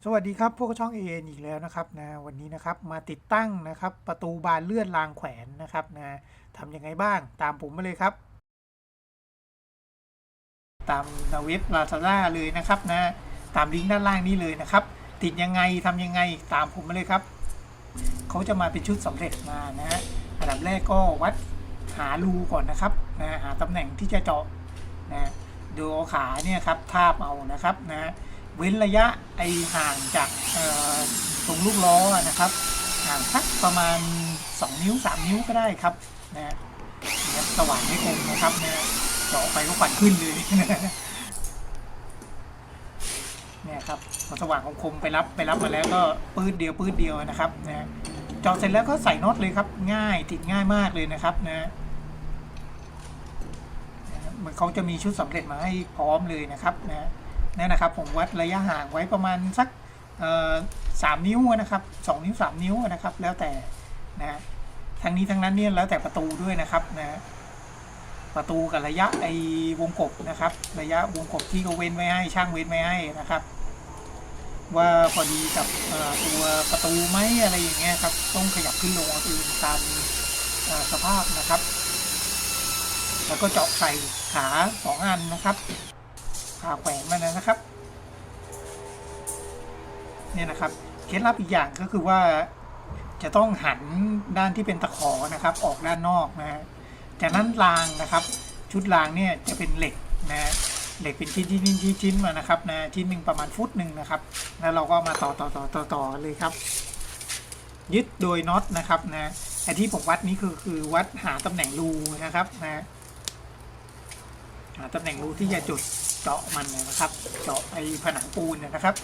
สวัสดีครับพวกช่อง AN อีกแล้วนะครับนะวันนี้นะครับมาติดตั้งนะครับประตูบานเลื่อนรางแขวนนะครับนะทำยังไงบ้างตามผมมาเลยครับตามเว็บ Lazada เลยนะครับนะตามลิงก์ด้านล่างนี้เลยนะครับติดยังไงทำยังไงตามผมมาเลยครับเขาจะมาเป็นชุดสำเร็จมานะฮะอันดับแรกก็วัดหารูก่อนนะครับนะหาตำแหน่งที่จะเจาะนะดูขาเนี่ยครับทาบเอานะครับนะเว้นระยะห่างจากตรงลูกล้อนะครับห่างสักประมาณ2นิ้ว3นิ้วก็ได้ครับนะสว่านไม่คมนะครับนะเจาะไปก็ควันขึ้นเลยเนี่ยครับพอสว่านคมไปรับมาแล้วก็ปื้ดเดียวนะครับนะเจาะเสร็จแล้วก็ใส่น็อตเลยครับง่ายติดง่ายมากเลยนะครับนะเหมือนเขาจะมีชุดสำเร็จมาให้พร้อมเลยนะครับนั่นนะครับผมวัดระยะห่างไว้ประมาณสัก3 นิ้วนะครับ2 นิ้ว3 นิ้วนะครับแล้วแต่นะทั้งนี้ทั้งนั้นเนี่ยแล้วแต่ประตูด้วยนะครับนะประตูกับระยะวงกบนะครับระยะวงกบที่เขาเว้นไว้ให้ช่างเว้นไว้ให้นะครับว่าพอดีกับตัวประตูไหมอะไรอย่างเงี้ยครับต้องขยับขึ้นลงเอาเองตามสภาพนะครับแล้วก็เจาะใส่ขา2 อันนะครับขาแขวนมันนะครับเนี่ยนะครับเคล็ดลับอีกอย่างก็คือว่าจะต้องหันด้านที่เป็นตะขอนะครับออกด้านนอกนะฮะจากนั้นรางนะครับชุดรางเนี่ยจะเป็นเหล็กนะเหล็กเป็นชิ้นมานะครับนะชิ้นหนึ่งประมาณฟุตหนึ่งนะครับแล้วเราก็มาต่อเลยครับยึดโดยน็อตนะครับนะไอ้ที่ผมวัดนี้คือวัดหาตำแหน่งรูนะครับนะหาตำแหน่งรูที่จะจุดเจาะมันนะครับเจาะผนังปูนนะครับ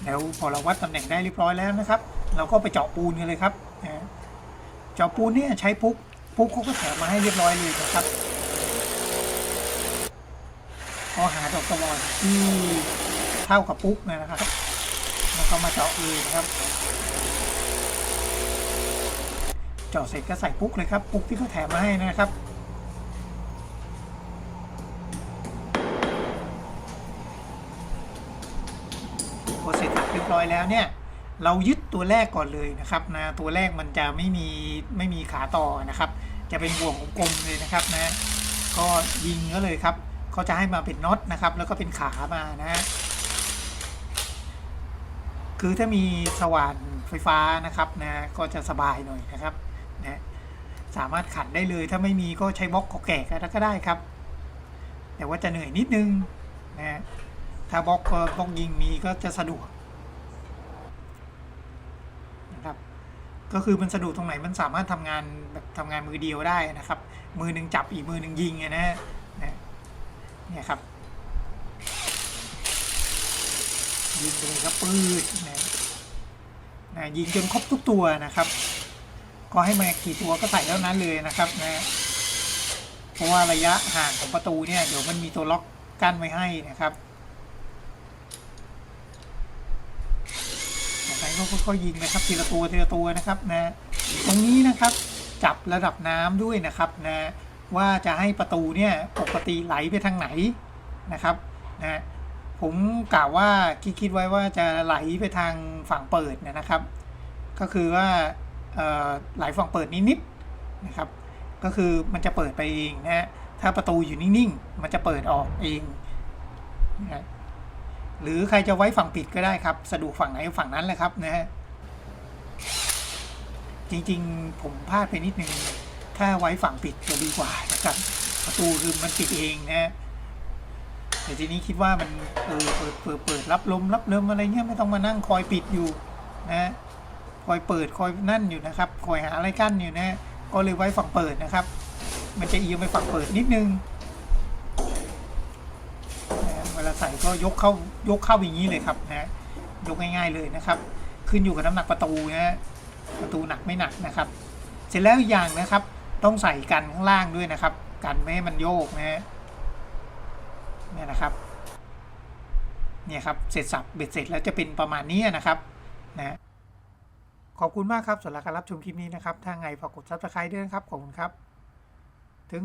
แล้วพอเราวัดตำแหน่งได้เรียบร้อยแล้วนะครับเราก็ไปเจาะปูนกันเลยครับเจาะปูนเนี่ยใช้ปุ๊กเขาก็แถมมาให้เรียบร้อยเลยนะครับก็หาดอกตะวันที่เท่ากับปุ๊กนะครับแล้วก็มาเจาะเลยนะครับเจาะเสร็จก็ใส่ปุ๊กเลยครับปุ๊กที่เขาแถมมาให้นะครับพอเสร็จเรียบร้อยแล้วเนี่ยเรายึดตัวแรกก่อนเลยนะครับนะตัวแรกมันจะไม่มีขาต่อนะครับจะเป็นห่วงกลมเลยนะครับนะก็ยิงก็เลยครับเขาจะให้มาเป็นน็อตนะครับแล้วก็เป็นขามานะคือถ้ามีสว่านไฟฟ้านะครับนะก็จะสบายหน่อยนะครับนะสามารถขัดได้เลยถ้าไม่มีก็ใช้บล็อกขอแกะก็ได้ครับแต่ว่าจะเหนื่อยนิดนึงนะถ้าบล็อกยิงมีก็จะสะดวกนะครับก็คือมันสะดวกตรงไหนมันสามารถทำงานแบบทำงานมือเดียวได้นะครับมือหนึ่งจับอีกมือหนึ่งยิงนะฮะเนี่ยครับยิงไปเลยครับปืดนะยิงจนครบทุกตัวนะครับก็ให้มากี่ตัวก็ใส่เท่านั้นเลยนะครับนะเพราะว่าระยะห่างของประตูเนี่ยเดี๋ยวมันมีตัวล็อกกั้นไว้ให้นะครับจากนั้นก็ค่อยๆยิงนะครับทีละตัวนะครับนะตรงนี้นะครับจับระดับน้ำด้วยนะครับนะว่าจะให้ประตูเนี่ยปกติไหลไปทางไหนนะครับนะผมกล่าวว่าคิดไว้ว่าจะไหลไปทางฝั่งเปิดนะครับก็คือว่าไหลฝั่งเปิดนิดๆนะครับก็คือมันจะเปิดไปเองนะถ้าประตูอยู่นิ่งๆมันจะเปิดออกเองนะหรือใครจะไว้ฝั่งปิดก็ได้ครับสะดวกฝั่งไหนฝั่งนั้นแหละครับนะฮะจริงๆผมพลาดไปนิดนึงถ้าไว้ฝั่งปิดจะดีกว่านะครับประตูคือมันปิดเองนะแต่ทีนี้คิดว่ามันเปิดรับลมอะไรเงี้ยไม่ต้องมานั่งคอยปิดอยู่นะคอยเปิดคอยนั่นอยู่นะครับคอยหาอะไรกั้นอยู่นะก็เลยไว้ฝั่งเปิดนะครับมันจะเอียงไปฝั่งเปิดนิดนึงเวลาใส่ก็ยกเข้าอย่างนี้เลยครับนะยกง่ายๆเลยนะครับขึ้นอยู่กับน้ำหนักประตูนะประตูหนักไม่หนักนะครับเสร็จแล้วอีกอย่างนะครับต้องใส่กันข้างล่างด้วยนะครับกันไม่ให้มันโยกนะเนี่ยนะครับเนี่ยครับเสร็จสับเบ็ดเสร็จแล้วจะเป็นประมาณนี้นะครับนะขอบคุณมากครับสำหรับการรับชมคลิปนี้นะครับถ้าไงฝากกด Subscribe ด้วยนะครับขอบคุณครับถึง